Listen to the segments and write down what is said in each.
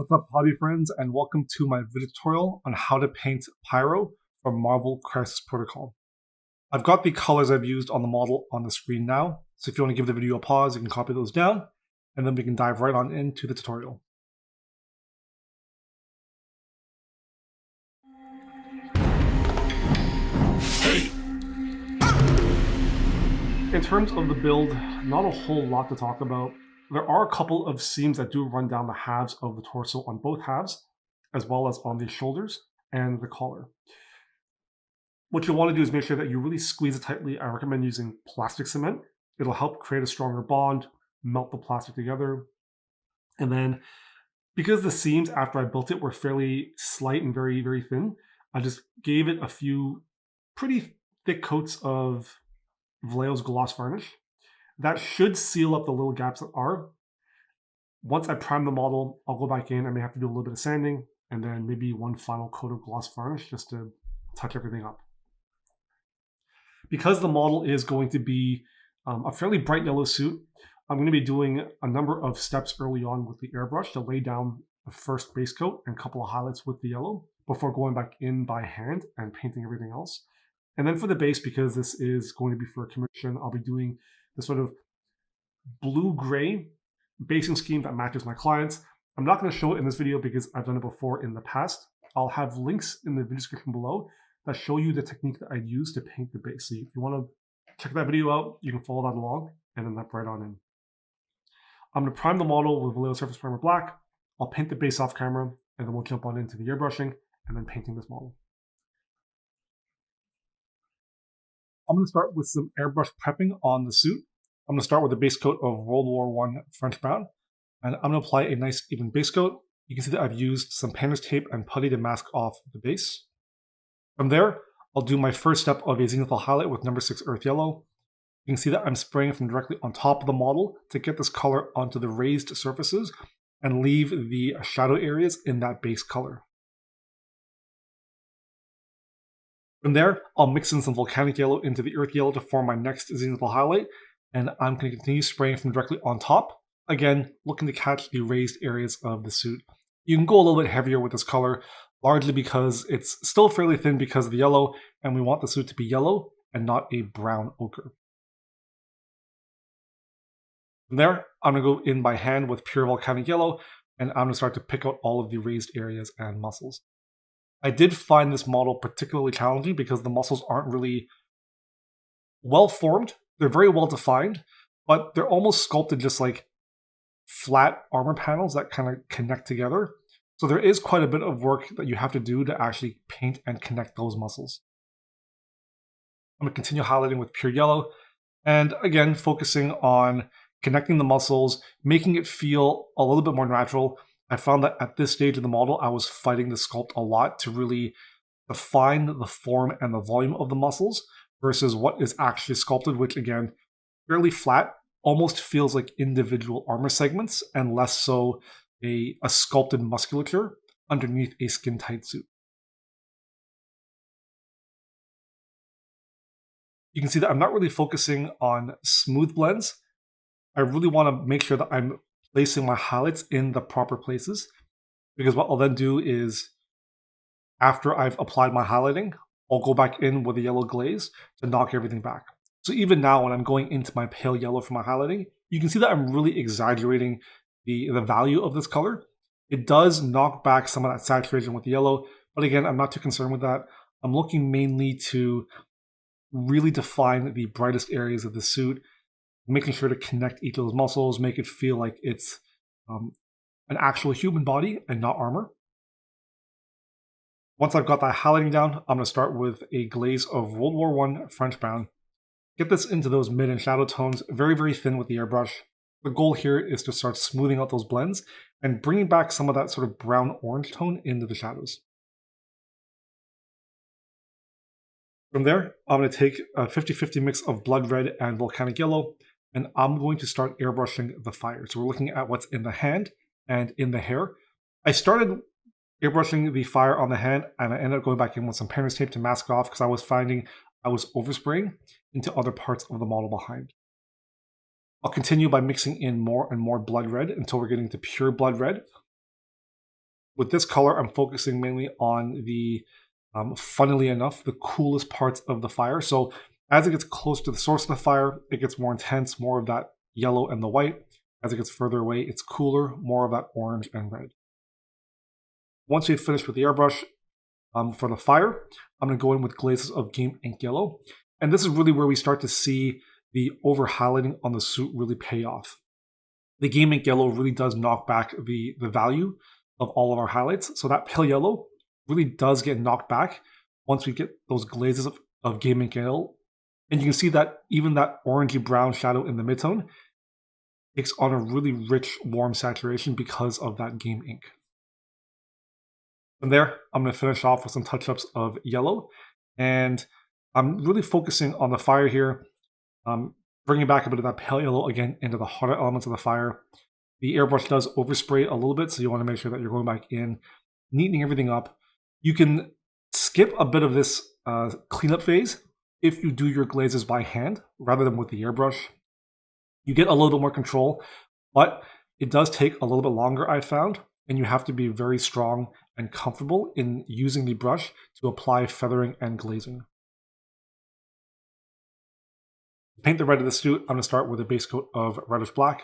What's up, hobby friends, and welcome to my video tutorial on how to paint Pyro from Marvel Crisis Protocol. I've got the colors I've used on the model on the screen now, so if you want to give the video a pause, you can copy those down, and then we can dive right on into the tutorial. In terms of the build, not a whole lot to talk about. There are a couple of seams that do run down the halves of the torso on both halves, as well as on the shoulders and the collar. What you'll want to do is make sure that you really squeeze it tightly. I recommend using plastic cement. It'll help create a stronger bond, melt the plastic together. And then, because the seams after I built it were fairly slight and very, very thin, I just gave it a few pretty thick coats of Vallejo's gloss varnish. That should seal up the little gaps that are. Once I prime the model, I'll go back in. I may have to do a little bit of sanding and then maybe one final coat of gloss varnish just to touch everything up. Because the model is going to be a fairly bright yellow suit, I'm going to be doing a number of steps early on with the airbrush to lay down the first base coat and a couple of highlights with the yellow before going back in by hand and painting everything else. And then for the base, because this is going to be for a commission, I'll be doing this sort of blue-gray basing scheme that matches my clients. I'm not going to show it in this video because I've done it before in the past. I'll have links in the video description below that show you the technique that I use to paint the base. So if you want to check that video out, you can follow that along and then that right on in. I'm going to prime the model with Vallejo Surface Primer Black. I'll paint the base off camera and then we'll jump on into the airbrushing and then painting this model. I'm going to start with some airbrush prepping on the suit. I'm going to start with a base coat of World War I French brown, and I'm going to apply a nice even base coat. You can see that I've used some painter's tape and putty to mask off the base. From there, I'll do my first step of a zenithal highlight with number 6 earth yellow. You can see that I'm spraying from directly on top of the model to get this color onto the raised surfaces and leave the shadow areas in that base color. From there, I'll mix in some volcanic yellow into the earth yellow to form my next zenithal highlight, and I'm going to continue spraying from directly on top, again, looking to catch the raised areas of the suit. You can go a little bit heavier with this color, largely because it's still fairly thin because of the yellow, and we want the suit to be yellow and not a brown ochre. From there, I'm going to go in by hand with pure volcanic yellow, and I'm going to start to pick out all of the raised areas and muscles. I did find this model particularly challenging because the muscles aren't really well formed. They're very well defined, but they're almost sculpted just like flat armor panels that kind of connect together. So there is quite a bit of work that you have to do to actually paint and connect those muscles. I'm going to continue highlighting with pure yellow, and again, focusing on connecting the muscles, making it feel a little bit more natural. I found that at this stage of the model, I was fighting the sculpt a lot to really define the form and the volume of the muscles versus what is actually sculpted, which again, fairly flat, almost feels like individual armor segments and less so a sculpted musculature underneath a skin-tight suit. You can see that I'm not really focusing on smooth blends. I really want to make sure that I'm placing my highlights in the proper places, because what I'll then do is, after I've applied my highlighting, I'll go back in with a yellow glaze to knock everything back. So even now when I'm going into my pale yellow for my highlighting, you can see that I'm really exaggerating the value of this color. It does knock back some of that saturation with the yellow, but again, I'm not too concerned with that. I'm looking mainly to really define the brightest areas of the suit, making sure to connect each of those muscles, make it feel like it's an actual human body and not armor. Once I've got that highlighting down, I'm going to start with a glaze of World War I French brown. Get this into those mid and shadow tones, very, very thin with the airbrush. The goal here is to start smoothing out those blends and bringing back some of that sort of brown-orange tone into the shadows. From there, I'm going to take a 50-50 mix of blood red and volcanic yellow, and I'm going to start airbrushing the fire. So we're looking at what's in the hand and in the hair. I started airbrushing the fire on the hand, and I ended up going back in with some painter's tape to mask off because I was finding I was overspraying into other parts of the model behind. I'll continue by mixing in more and more blood red until we're getting to pure blood red. With this color, I'm focusing mainly on the, funnily enough, the coolest parts of the fire. So as it gets close to the source of the fire, it gets more intense, more of that yellow and the white. As it gets further away, it's cooler, more of that orange and red. Once we've finished with the airbrush, for the fire, I'm going to go in with glazes of Game Ink Yellow. And this is really where we start to see the over highlighting on the suit really pay off. The Game Ink Yellow really does knock back the value of all of our highlights. So that pale yellow really does get knocked back once we get those glazes of Game Ink Yellow. And you can see that even that orangey brown shadow in the midtone takes on a really rich, warm saturation because of that Game Ink. From there, I'm going to finish off with some touch-ups of yellow. And I'm really focusing on the fire here, bringing back a bit of that pale yellow again into the harder elements of the fire. The airbrush does overspray a little bit, so you want to make sure that you're going back in, neatening everything up. You can skip a bit of this cleanup phase if you do your glazes by hand rather than with the airbrush. You get a little bit more control, but it does take a little bit longer, I found, and you have to be very strong and comfortable in using the brush to apply feathering and glazing. To paint the red of the suit, I'm going to start with a base coat of reddish black.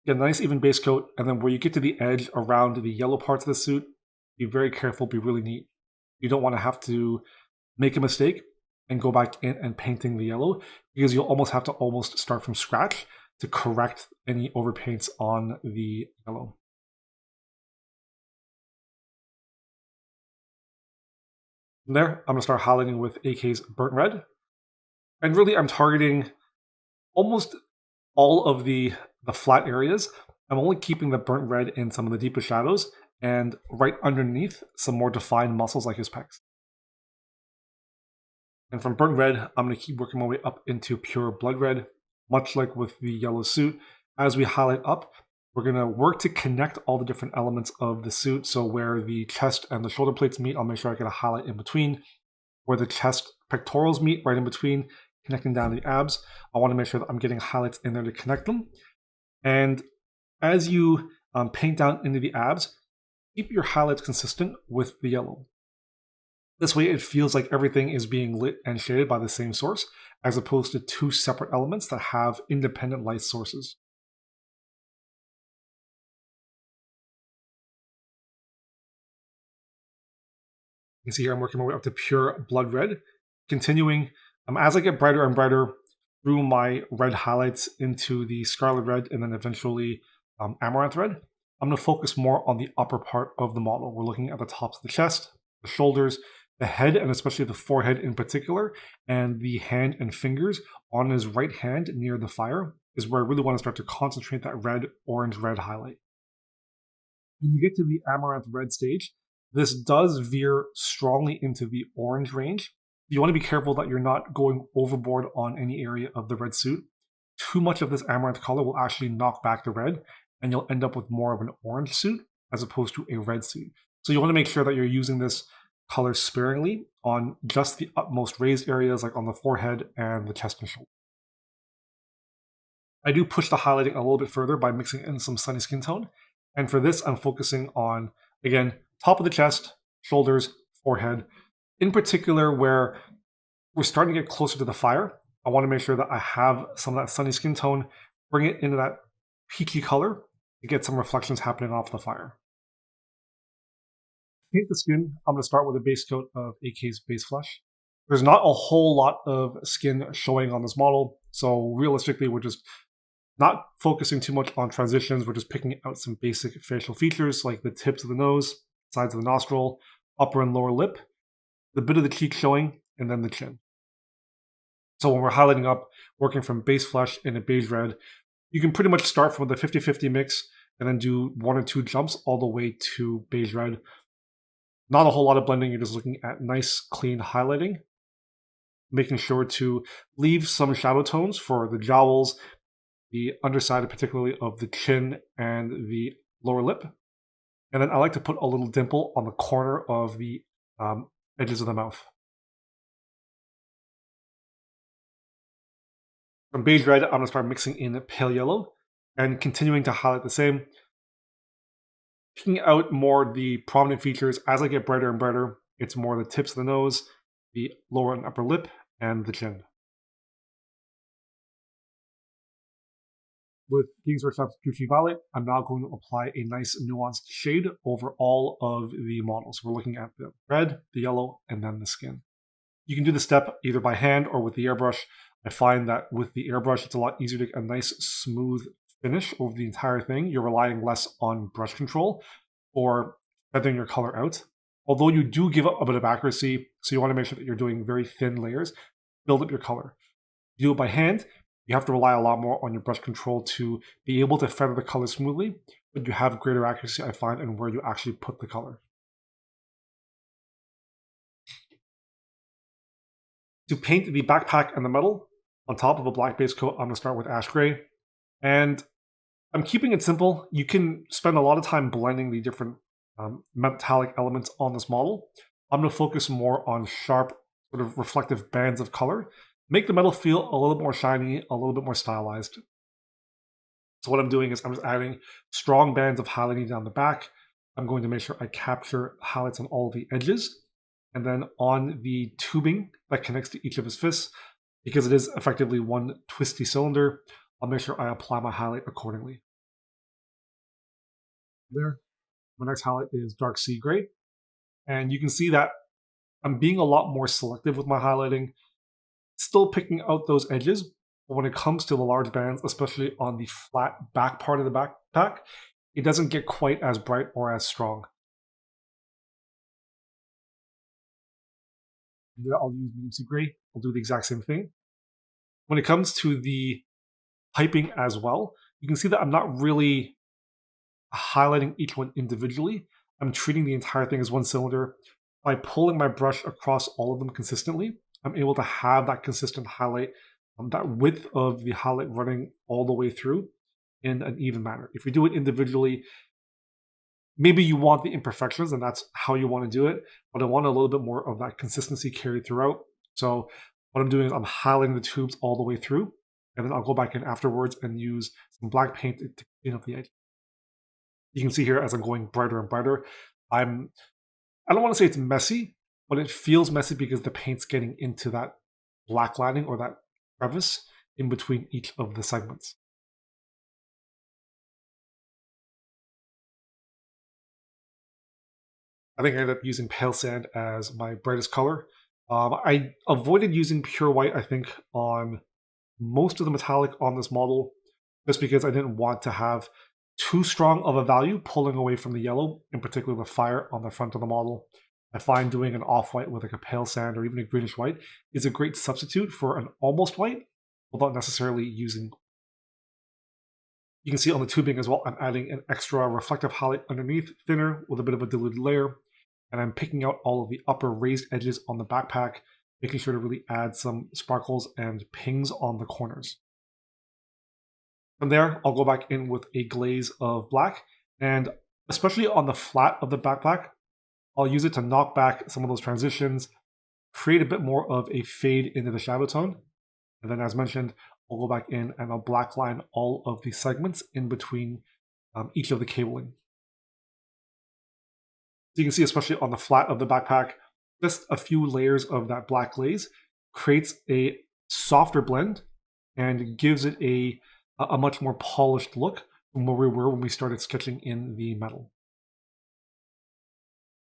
Get a nice even base coat, and then where you get to the edge around the yellow parts of the suit, be very careful, be really neat. You don't want to have to make a mistake and go back in and painting the yellow, because you'll almost have to start from scratch to correct any overpaints on the yellow. From there, I'm going to start highlighting with AK's Burnt Red. And really, I'm targeting almost all of the flat areas. I'm only keeping the Burnt Red in some of the deepest shadows and right underneath some more defined muscles like his pecs. And from Burnt Red, I'm going to keep working my way up into pure Blood Red, much like with the yellow suit. As we highlight up, we're going to work to connect all the different elements of the suit. So where the chest and the shoulder plates meet, I'll make sure I get a highlight in between. Where the chest pectorals meet, right in between, connecting down the abs, I want to make sure that I'm getting highlights in there to connect them. And as you paint down into the abs, keep your highlights consistent with the yellow. This way it feels like everything is being lit and shaded by the same source, as opposed to two separate elements that have independent light sources. You can see here I'm working my way up to pure Blood Red, continuing as I get brighter and brighter through my red highlights into the Scarlet Red and then eventually Amaranth Red. I'm going to focus more on the upper part of the model. We're looking at the tops of the chest, the shoulders, the head, and especially the forehead in particular, and the hand and fingers on his right hand near the fire is where I really want to start to concentrate that red, orange, red highlight. When you get to the Amaranth Red stage, this does veer strongly into the orange range. You want to be careful that you're not going overboard on any area of the red suit. Too much of this amaranth color will actually knock back the red, and you'll end up with more of an orange suit as opposed to a red suit. So you want to make sure that you're using this color sparingly on just the utmost raised areas, like on the forehead and the chest and shoulder. I do push the highlighting a little bit further by mixing in some sunny skin tone. And for this, I'm focusing on, again, top of the chest, shoulders, forehead. In particular, where we're starting to get closer to the fire, I want to make sure that I have some of that sunny skin tone, bring it into that peachy color to get some reflections happening off the fire. To paint the skin, I'm going to start with a base coat of AK's Base Flesh. There's not a whole lot of skin showing on this model, so realistically we're just not focusing too much on transitions. We're just picking out some basic facial features like the tips of the nose, sides of the nostril, upper and lower lip, the bit of the cheek showing, and then the chin. So when we're highlighting up, working from Base Flesh in a beige red, you can pretty much start from the 50-50 mix and then do one or two jumps all the way to beige red. Not a whole lot of blending, you're just looking at nice, clean highlighting, making sure to leave some shadow tones for the jowls, the underside particularly of the chin and the lower lip. And then I like to put a little dimple on the corner of the edges of the mouth. From beige red, I'm going to start mixing in pale yellow and continuing to highlight the same. picking out more the prominent features as I get brighter and brighter. It's more the tips of the nose, the lower and upper lip, and the chin. With Games Workshop's Gucci Violet, I'm now going to apply a nice nuanced shade over all of the models. We're looking at the red, the yellow, and then the skin. You can do the step either by hand or with the airbrush. I find that with the airbrush, it's a lot easier to get a nice smooth finish over the entire thing. You're relying less on brush control or feathering your color out. Although you do give up a bit of accuracy, so you want to make sure that you're doing very thin layers, build up your color. You do it by hand, you have to rely a lot more on your brush control to be able to feather the color smoothly, but you have greater accuracy, I find, in where you actually put the color. To paint the backpack and the metal on top of a black base coat, I'm going to start with ash gray. And I'm keeping it simple. You can spend a lot of time blending the different metallic elements on this model. I'm going to focus more on sharp, sort of reflective bands of color. Make the metal feel a little bit more shiny, a little bit more stylized. So what I'm doing is I'm just adding strong bands of highlighting down the back. I'm going to make sure I capture highlights on all of the edges. And then on the tubing that connects to each of his fists, because it is effectively one twisty cylinder, I'll make sure I apply my highlight accordingly. There, my next highlight is dark sea gray. And you can see that I'm being a lot more selective with my highlighting, still picking out those edges, but when it comes to the large bands, especially on the flat back part of the backpack, it doesn't get quite as bright or as strong. There I'll use medium sea gray. I'll do the exact same thing. When it comes to the piping as well, you can see that I'm not really highlighting each one individually. I'm treating the entire thing as one cylinder. By pulling my brush across all of them consistently, I'm able to have that consistent highlight, that width of the highlight running all the way through in an even manner. If you do it individually, maybe you want the imperfections and that's how you want to do it, but I want a little bit more of that consistency carried throughout. So what I'm doing is I'm highlighting the tubes all the way through, and then I'll go back in afterwards and use some black paint to clean up the edge. You can see here as I'm going brighter and brighter, I don't want to say it's messy, but it feels messy because the paint's getting into that black lining or that crevice in between each of the segments. I think I ended up using pale sand as my brightest color. I avoided using pure white, I think, on most of the metallic on this model, just because I didn't want to have too strong of a value pulling away from the yellow, in particular the fire on the front of the model. I find doing an off-white with like a pale sand or even a greenish white is a great substitute for an almost white without necessarily using. You can see on the tubing as well, I'm adding an extra reflective highlight underneath, thinner with a bit of a diluted layer. And I'm picking out all of the upper raised edges on the backpack, making sure to really add some sparkles and pings on the corners. From there, I'll go back in with a glaze of black, and especially on the flat of the backpack, I'll use it to knock back some of those transitions, create a bit more of a fade into the shadow tone. And then as mentioned, I'll go back in and I'll blackline all of the segments in between each of the cabling. So you can see, especially on the flat of the backpack, just a few layers of that black glaze creates a softer blend and gives it a much more polished look from where we were when we started sketching in the metal.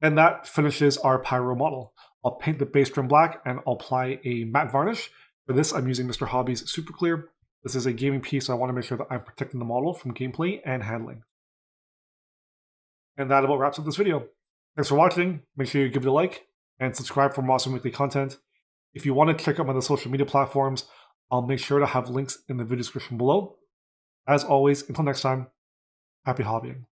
And that finishes our Pyro model. I'll paint the base trim black and I'll apply a matte varnish. For this, I'm using Mr. Hobby's Super Clear. This is a gaming piece, so I want to make sure that I'm protecting the model from gameplay and handling. And that about wraps up this video. Thanks for watching. Make sure you give it a like and subscribe for more awesome weekly content. If you want to check out my other social media platforms, I'll make sure to have links in the video description below. As always, until next time, happy hobbying.